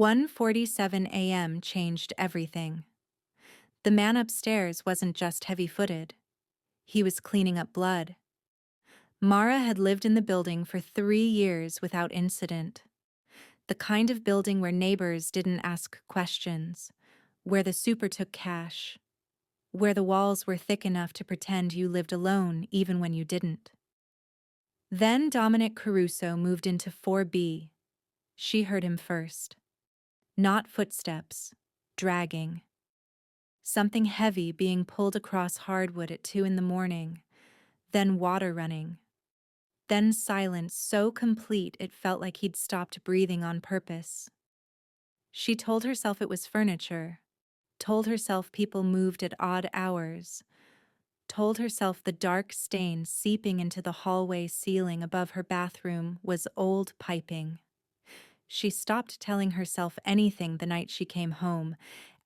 1:47 a.m. changed everything. The man upstairs wasn't just heavy-footed. He was cleaning up blood. Mara had lived in the building for 3 years without incident. The kind of building where neighbors didn't ask questions, where the super took cash, where the walls were thick enough to pretend you lived alone even when you didn't. Then Dominic Caruso moved into 4B. She heard him first. Not footsteps, dragging. Something heavy being pulled across hardwood at 2 in the morning, then water running. Then silence so complete it felt like he'd stopped breathing on purpose. She told herself it was furniture, told herself people moved at odd hours, told herself the dark stain seeping into the hallway ceiling above her bathroom was old piping. She stopped telling herself anything the night she came home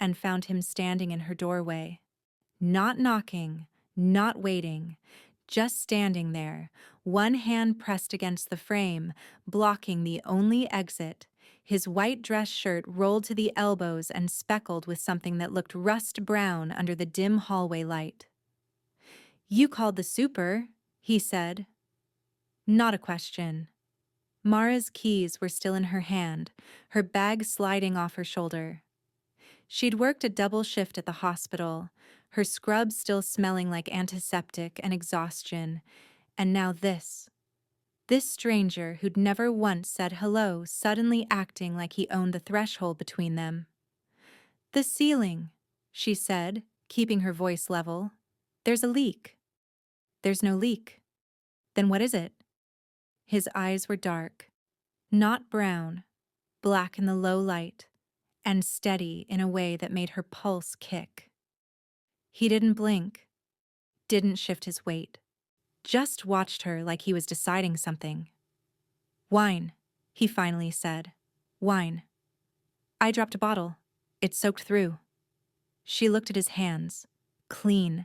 and found him standing in her doorway. Not knocking, not waiting, just standing there, one hand pressed against the frame, blocking the only exit, his white dress shirt rolled to the elbows and speckled with something that looked rust brown under the dim hallway light. "You called the super," he said. Not a question. Mara's keys were still in her hand, her bag sliding off her shoulder. She'd worked a double shift at the hospital, her scrub still smelling like antiseptic and exhaustion, and now this. This stranger who'd never once said hello suddenly acting like he owned the threshold between them. "The ceiling," she said, keeping her voice level. "There's a leak." "There's no leak." "Then what is it?" His eyes were dark, not brown, black in the low light, and steady in a way that made her pulse kick. He didn't blink, didn't shift his weight, just watched her like he was deciding something. "Wine," he finally said. "Wine." "I dropped a bottle. It soaked through." She looked at his hands. Clean.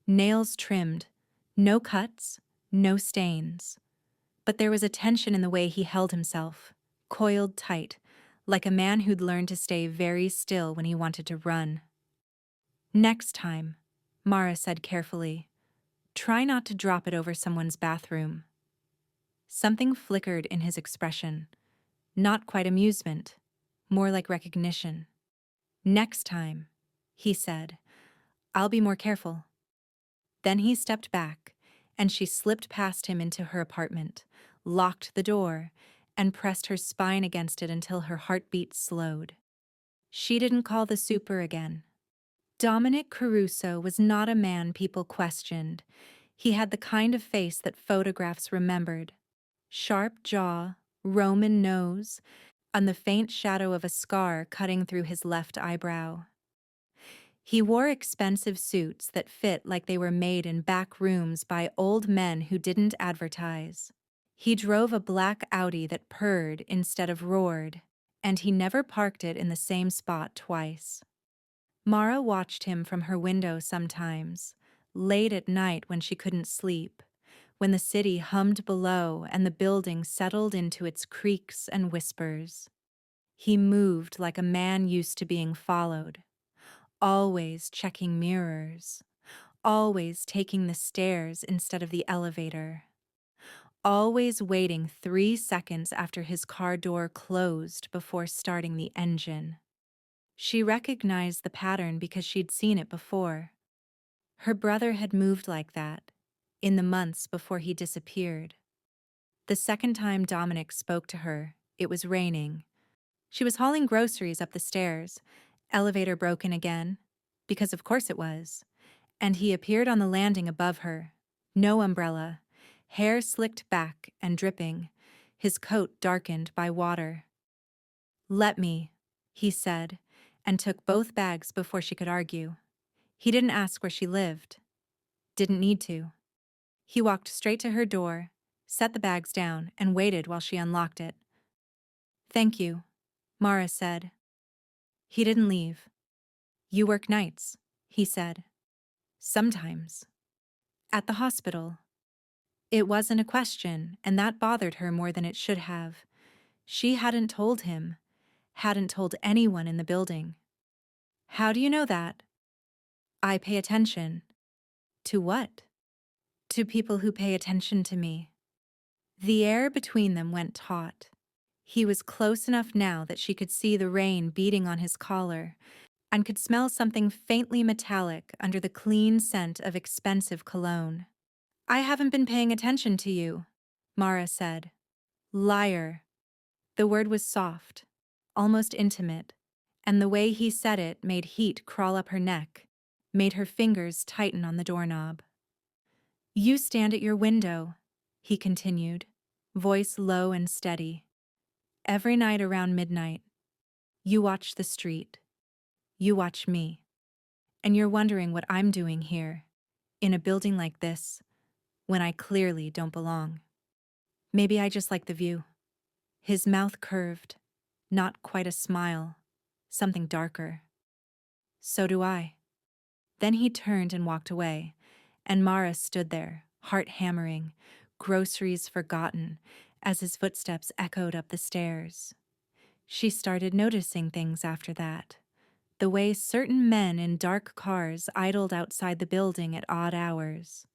Nails trimmed. No cuts. No stains. But there was a tension in the way he held himself, coiled tight, like a man who'd learned to stay very still when he wanted to run. "Next time," Mara said carefully, "try not to drop it over someone's bathroom." Something flickered in his expression. Not quite amusement, more like recognition. "Next time," he said, "I'll be more careful." Then he stepped back, and she slipped past him into her apartment, locked the door, and pressed her spine against it until her heartbeat slowed. She didn't call the super again. Dominic Caruso was not a man people questioned. He had the kind of face that photographs remembered. Sharp jaw, Roman nose, and the faint shadow of a scar cutting through his left eyebrow. He wore expensive suits that fit like they were made in back rooms by old men who didn't advertise. He drove a black Audi that purred instead of roared, and he never parked it in the same spot twice. Mara watched him from her window sometimes, late at night when she couldn't sleep, when the city hummed below and the building settled into its creaks and whispers. He moved like a man used to being followed, always checking mirrors, always taking the stairs instead of the elevator, always waiting 3 seconds after his car door closed before starting the engine. She recognized the pattern because she'd seen it before. Her brother had moved like that, in the months before he disappeared. The second time Dominic spoke to her, it was raining. She was hauling groceries up the stairs, elevator broken again, because of course it was, and he appeared on the landing above her. No umbrella, hair slicked back and dripping, his coat darkened by water. "Let me," he said, and took both bags before she could argue. He didn't ask where she lived. Didn't need to. He walked straight to her door, set the bags down, and waited while she unlocked it. "Thank you," Mara said. He didn't leave. "You work nights," he said. "Sometimes." "At the hospital." It wasn't a question, and that bothered her more than it should have. She hadn't told him, hadn't told anyone in the building. How do you know that? I pay attention. To what? To people who pay attention to me. The air between them went taut. He was close enough now that she could see the rain beating on his collar and could smell something faintly metallic under the clean scent of expensive cologne. I haven't been paying attention to you, Mara said. Liar. The word was soft, almost intimate, and the way he said it made heat crawl up her neck, made her fingers tighten on the doorknob. You stand at your window, he continued, voice low and steady. Every night around midnight, you watch the street. You watch me. And you're wondering what I'm doing here, in a building like this, when I clearly don't belong. Maybe I just like the view. His mouth curved, not quite a smile, something darker. So do I. Then he turned and walked away, and Mara stood there, heart hammering, groceries forgotten, as his footsteps echoed up the stairs. She started noticing things after that. The way certain men in dark cars idled outside the building at odd hours.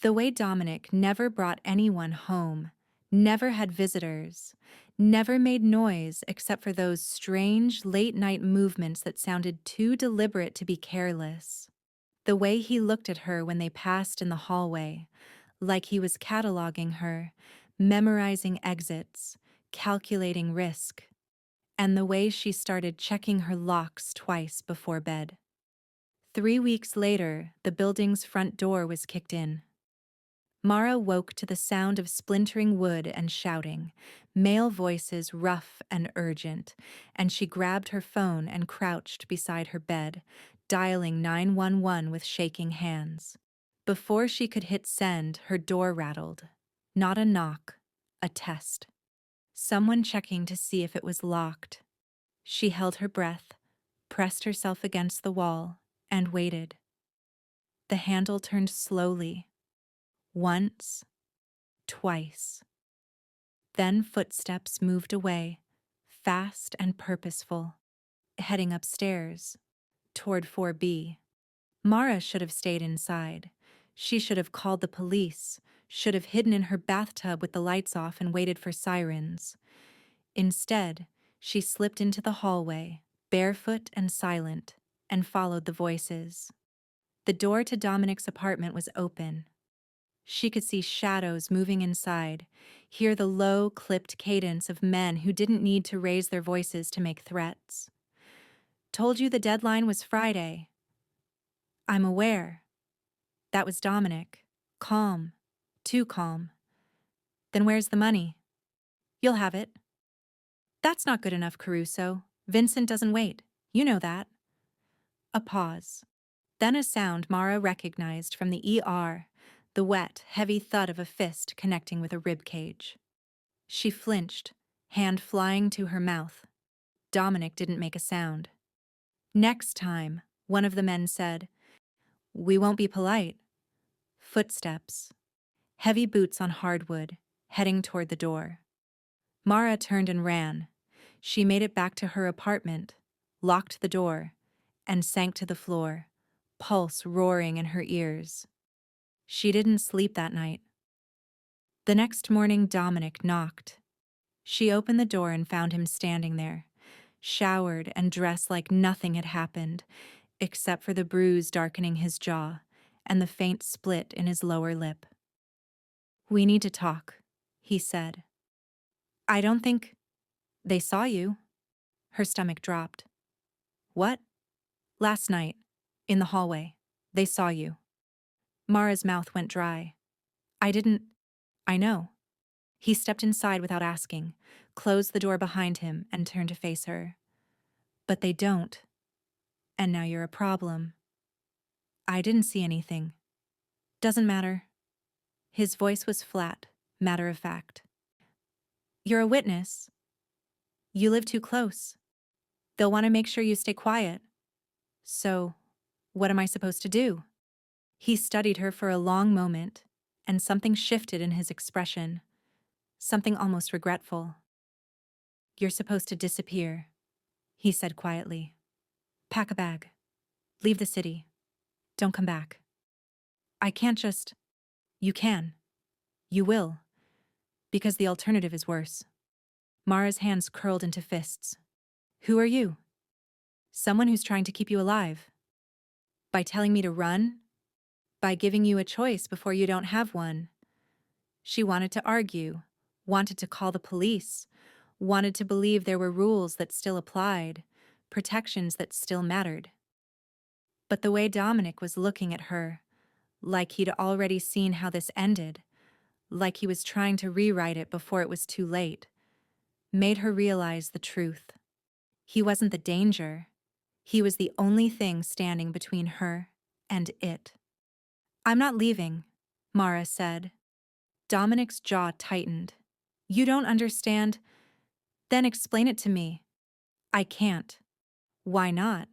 The way Dominic never brought anyone home, never had visitors, never made noise except for those strange late-night movements that sounded too deliberate to be careless. The way he looked at her when they passed in the hallway, like he was cataloging her, memorizing exits, calculating risk, and the way she started checking her locks twice before bed. 3 weeks later, the building's front door was kicked in. Mara woke to the sound of splintering wood and shouting, male voices rough and urgent, and she grabbed her phone and crouched beside her bed, dialing 911 with shaking hands. Before she could hit send, her door rattled. Not a knock, a test. Someone checking to see if it was locked. She held her breath, pressed herself against the wall, and waited. The handle turned slowly. Once, twice. Then footsteps moved away, fast and purposeful, heading upstairs, toward 4B. Mara should have stayed inside. She should have called the police, should have hidden in her bathtub with the lights off and waited for sirens. Instead, she slipped into the hallway, barefoot and silent, and followed the voices. The door to Dominic's apartment was open. She could see shadows moving inside, hear the low, clipped cadence of men who didn't need to raise their voices to make threats. Told you the deadline was Friday. I'm aware. That was Dominic. Calm. Too calm. Then where's the money? You'll have it. That's not good enough, Caruso. Vincent doesn't wait. You know that. A pause. Then a sound Mara recognized from the ER. The wet, heavy thud of a fist connecting with a rib cage. She flinched, hand flying to her mouth. Dominic didn't make a sound. Next time, one of the men said, "We won't be polite." Footsteps. Heavy boots on hardwood, heading toward the door. Mara turned and ran. She made it back to her apartment, locked the door, and sank to the floor, pulse roaring in her ears. She didn't sleep that night. The next morning, Dominic knocked. She opened the door and found him standing there, showered and dressed like nothing had happened, except for the bruise darkening his jaw and the faint split in his lower lip. "We need to talk," he said. "I don't think they saw you." Her stomach dropped. "What?" "Last night, in the hallway. They saw you." Mara's mouth went dry. I know." He stepped inside without asking, closed the door behind him, and turned to face her. "But they don't. And now you're a problem." "I didn't see anything." "Doesn't matter." His voice was flat, matter of fact. "You're a witness. You live too close. They'll want to make sure you stay quiet. So, what am I supposed to do?" He studied her for a long moment, and something shifted in his expression, something almost regretful. "You're supposed to disappear. he said quietly. Pack a bag. Leave the city. Don't come back. I can't just. You can. You will. Because the alternative is worse. Mara's hands curled into fists. Who are you? Someone who's trying to keep you alive. By telling me to run? By giving you a choice before you don't have one. She wanted to argue, wanted to call the police, wanted to believe there were rules that still applied, protections that still mattered. But the way Dominic was looking at her, like he'd already seen how this ended, like he was trying to rewrite it before it was too late, made her realize the truth. He wasn't the danger. He was the only thing standing between her and it. I'm not leaving, Mara said. Dominic's jaw tightened. You don't understand? Then explain it to me. I can't. Why not?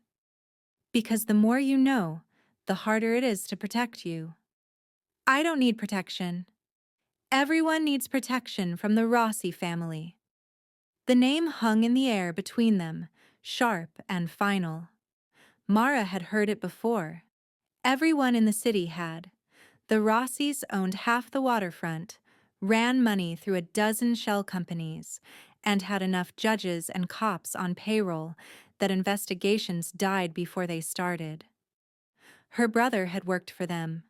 Because the more you know, the harder it is to protect you. I don't need protection. Everyone needs protection from the Rossi family. The name hung in the air between them, sharp and final. Mara had heard it before. Everyone in the city had. The Rossis owned half the waterfront, ran money through a dozen shell companies, and had enough judges and cops on payroll that investigations died before they started. Her brother had worked for them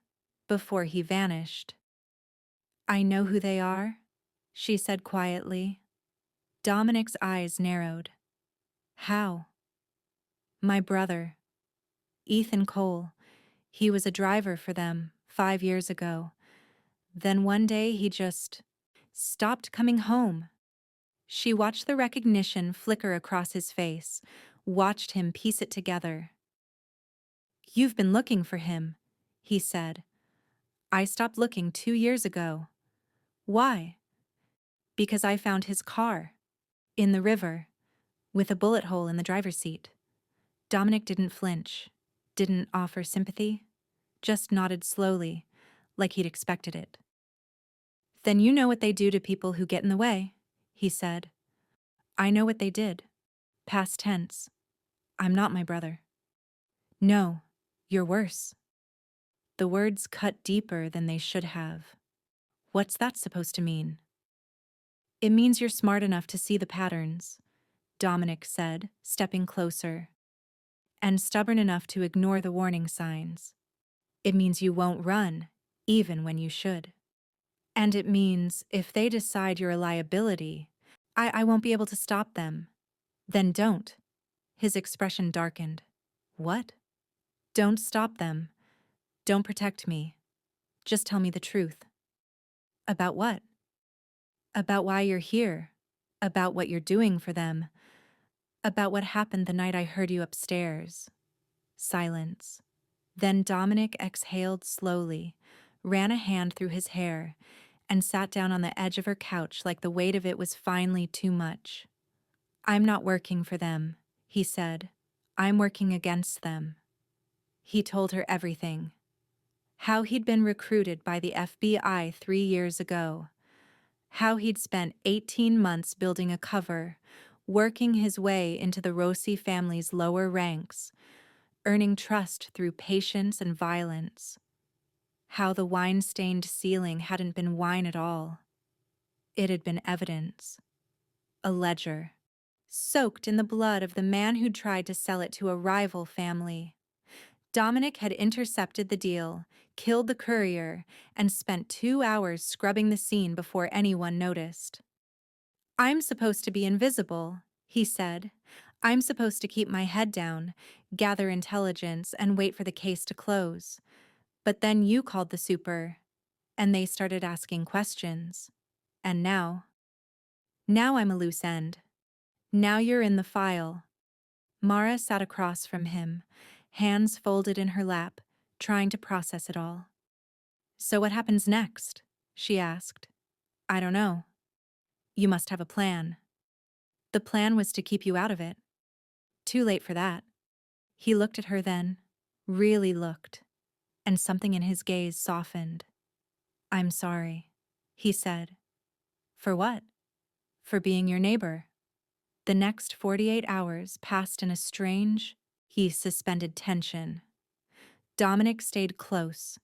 before he vanished. I know who they are, she said quietly. Dominic's eyes narrowed. How? My brother, Ethan Cole. He was a driver for them 5 years ago. Then one day he just stopped coming home. She watched the recognition flicker across his face, watched him piece it together. You've been looking for him, he said. I stopped looking 2 years ago. Why? Because I found his car. In the river. With a bullet hole in the driver's seat. Dominic didn't flinch, didn't offer sympathy, just nodded slowly, like he'd expected it. Then you know what they do to people who get in the way, he said. I know what they did. Past tense. I'm not my brother. No, you're worse. The words cut deeper than they should have. What's that supposed to mean? It means you're smart enough to see the patterns, Dominic said, stepping closer, and stubborn enough to ignore the warning signs. It means you won't run, even when you should. And it means if they decide you're a liability, I won't be able to stop them. Then don't. His expression darkened. What? Don't stop them. Don't protect me. Just tell me the truth. About what? About why you're here. About what you're doing for them. About what happened the night I heard you upstairs. Silence. Then Dominic exhaled slowly, ran a hand through his hair, and sat down on the edge of her couch like the weight of it was finally too much. I'm not working for them, he said. I'm working against them. He told her everything. How he'd been recruited by the FBI 3 years ago. How he'd spent 18 months building a cover, working his way into the Rossi family's lower ranks, earning trust through patience and violence. How the wine-stained ceiling hadn't been wine at all. It had been evidence. A ledger. Soaked in the blood of the man who'd tried to sell it to a rival family. Dominic had intercepted the deal, killed the courier, and spent 2 hours scrubbing the scene before anyone noticed. I'm supposed to be invisible, he said. I'm supposed to keep my head down, gather intelligence, and wait for the case to close. But then you called the super, and they started asking questions. And now I'm a loose end. Now you're in the file. Mara sat across from him, hands folded in her lap, trying to process it all. So what happens next? She asked. I don't know. You must have a plan. The plan was to keep you out of it. Too late for that. He looked at her then, really looked, and something in his gaze softened. I'm sorry, he said. For what? For being your neighbor. The next 48 hours passed in a strange, suspended tension. Dominic stayed close.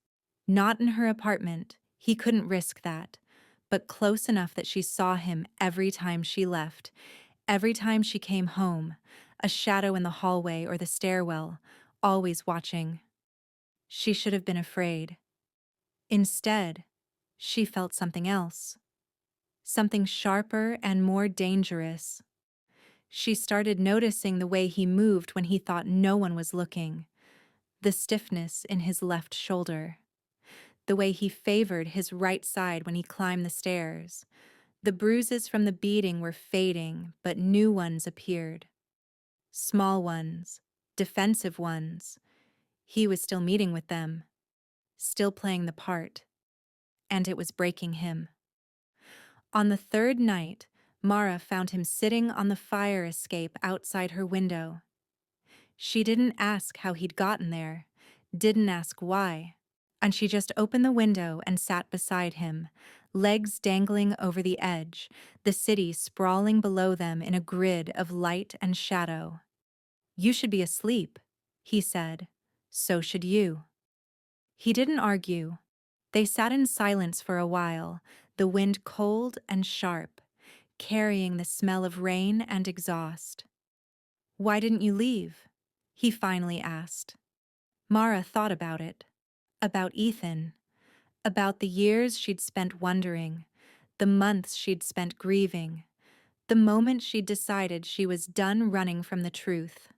Not in her apartment, he couldn't risk that, but close enough that she saw him every time she left, every time she came home, a shadow in the hallway or the stairwell, always watching. She should have been afraid. Instead, she felt something else. Something sharper and more dangerous. She started noticing the way he moved when he thought no one was looking, the stiffness in his left shoulder, the way he favored his right side when he climbed the stairs. The bruises from the beating were fading, but new ones appeared. Small ones, defensive ones. He was still meeting with them, still playing the part, and it was breaking him. On the third night, Mara found him sitting on the fire escape outside her window. She didn't ask how he'd gotten there, didn't ask why, and she just opened the window and sat beside him, legs dangling over the edge, the city sprawling below them in a grid of light and shadow. "You should be asleep," he said. "So should you." He didn't argue. They sat in silence for a while, the wind cold and sharp, carrying the smell of rain and exhaust. "Why didn't you leave?" he finally asked. Mara thought about it, about Ethan, about the years she'd spent wondering, the months she'd spent grieving, the moment she'd decided she was done running from the truth.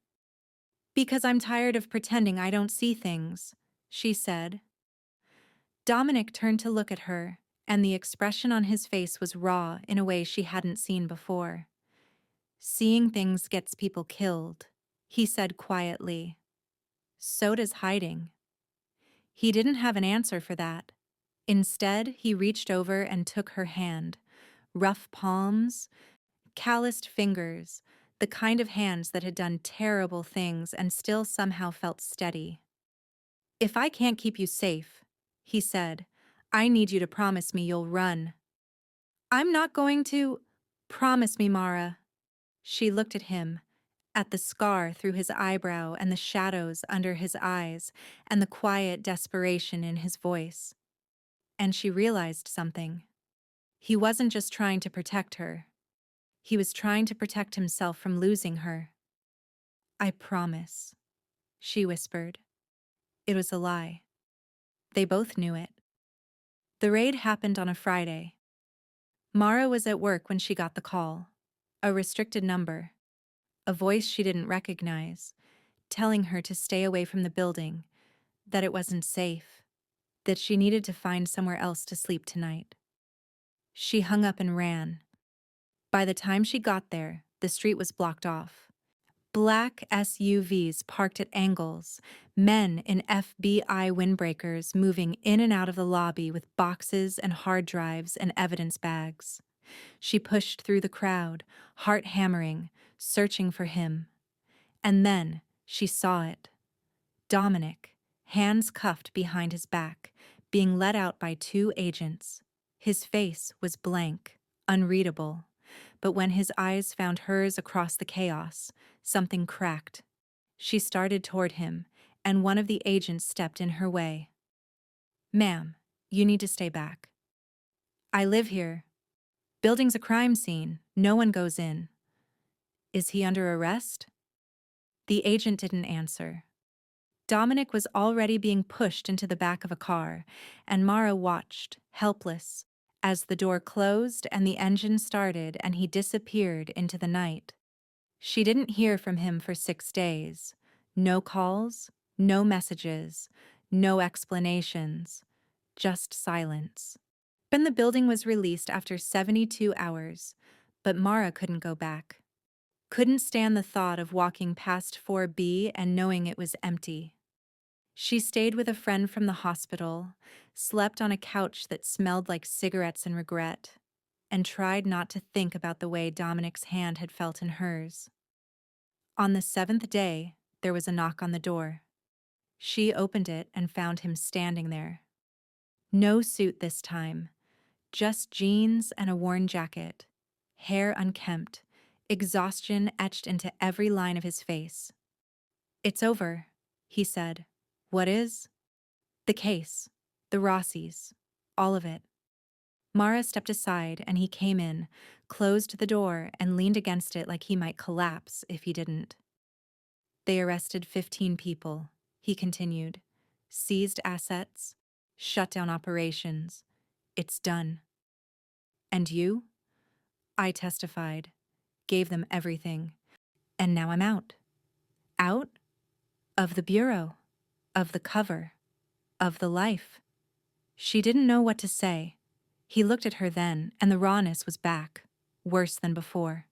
"Because I'm tired of pretending I don't see things," she said. Dominic turned to look at her, and the expression on his face was raw in a way she hadn't seen before. "Seeing things gets people killed," he said quietly. "So does hiding." He didn't have an answer for that. Instead, he reached over and took her hand. Rough palms, calloused fingers, the kind of hands that had done terrible things and still somehow felt steady. "If I can't keep you safe," he said, "I need you to promise me you'll run." "I'm not going to." "Promise me, Mara." She looked at him, at the scar through his eyebrow and the shadows under his eyes and the quiet desperation in his voice. And she realized something. He wasn't just trying to protect her. He was trying to protect himself from losing her. "I promise," she whispered. It was a lie. They both knew it. The raid happened on a Friday. Mara was at work when she got the call. A restricted number. A voice she didn't recognize, telling her to stay away from the building, that it wasn't safe, that she needed to find somewhere else to sleep tonight. She hung up and ran. By the time she got there, the street was blocked off. Black SUVs parked at angles, men in FBI windbreakers moving in and out of the lobby with boxes and hard drives and evidence bags. She pushed through the crowd, heart hammering, searching for him. And then she saw it. Dominic, hands cuffed behind his back, being led out by two agents. His face was blank, unreadable. But when his eyes found hers across the chaos, something cracked. She started toward him, and one of the agents stepped in her way. "Ma'am, you need to stay back." "I live here. Building's a crime scene. No one goes in." "Is he under arrest?" The agent didn't answer. Dominic was already being pushed into the back of a car, and Mara watched, helpless, as the door closed and the engine started and he disappeared into the night. She didn't hear from him for 6 days. No calls, no messages, no explanations, just silence. Then the building was released after 72 hours, but Mara couldn't go back. Couldn't stand the thought of walking past 4B and knowing it was empty. She stayed with a friend from the hospital, slept on a couch that smelled like cigarettes and regret, and tried not to think about the way Dominic's hand had felt in hers. On the 7th day, there was a knock on the door. She opened it and found him standing there. No suit this time, just jeans and a worn jacket, hair unkempt, exhaustion etched into every line of his face. "It's over," he said. "What is?" "The case. The Rossies. All of it." Mara stepped aside and he came in, closed the door, and leaned against it like he might collapse if he didn't. "They arrested 15 people," he continued. "Seized assets, shut down operations. It's done. And you?" "I testified, gave them everything, and now I'm out. Out? Of the bureau, of the cover, of the life." She didn't know what to say. He looked at her then, and the rawness was back, worse than before.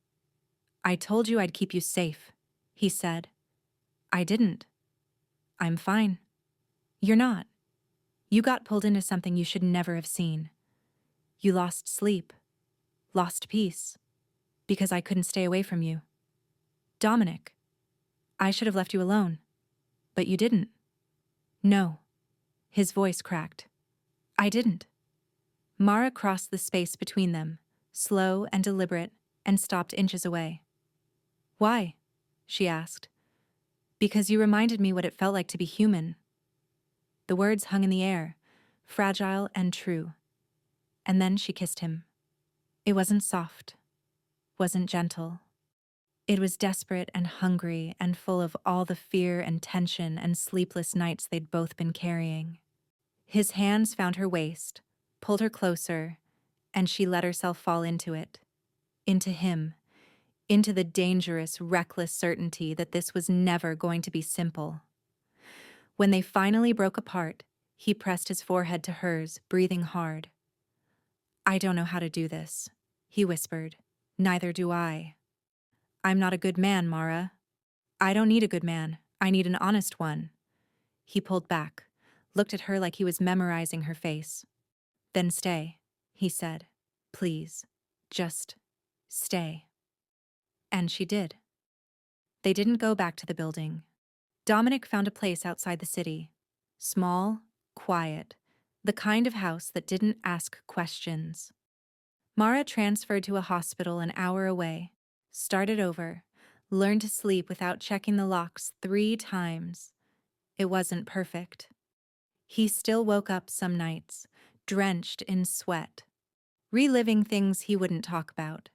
"I told you I'd keep you safe," he said. "I didn't. I'm fine." "You're not. You got pulled into something you should never have seen. You lost sleep, lost peace, because I couldn't stay away from you. Dominic, I should have left you alone, but you didn't." "No." His voice cracked. "I didn't." Mara crossed the space between them, slow and deliberate, and stopped inches away. "Why?" she asked. "Because you reminded me what it felt like to be human." The words hung in the air, fragile and true. And then she kissed him. It wasn't soft, wasn't gentle. It was desperate and hungry and full of all the fear and tension and sleepless nights they'd both been carrying. His hands found her waist, pulled her closer, and she let herself fall into it. Into him. Into the dangerous, reckless certainty that this was never going to be simple. When they finally broke apart, he pressed his forehead to hers, breathing hard. "I don't know how to do this," he whispered. "Neither do I. I'm not a good man, Mara. I don't need a good man. I need an honest one." He pulled back, looked at her like he was memorizing her face. "Then stay," he said. "Please. Just stay." And she did. They didn't go back to the building. Dominic found a place outside the city. Small, quiet, the kind of house that didn't ask questions. Mara transferred to a hospital an hour away, started over, learned to sleep without checking the locks 3 times. It wasn't perfect. He still woke up some nights, drenched in sweat, reliving things he wouldn't talk about.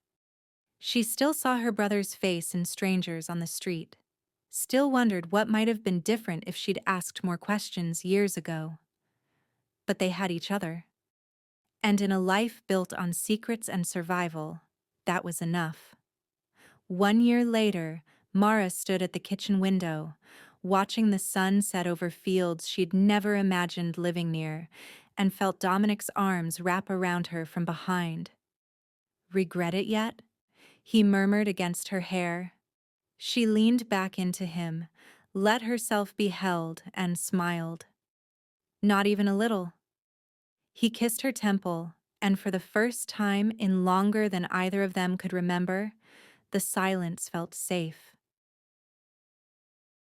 She still saw her brother's face in strangers on the street, still wondered what might have been different if she'd asked more questions years ago. But they had each other. And in a life built on secrets and survival, that was enough. 1 year later, Mara stood at the kitchen window, watching the sun set over fields she'd never imagined living near, and felt Dominic's arms wrap around her from behind. "Regret it yet?" he murmured against her hair. She leaned back into him, let herself be held, and smiled. "Not even a little." He kissed her temple, and for the first time in longer than either of them could remember, the silence felt safe.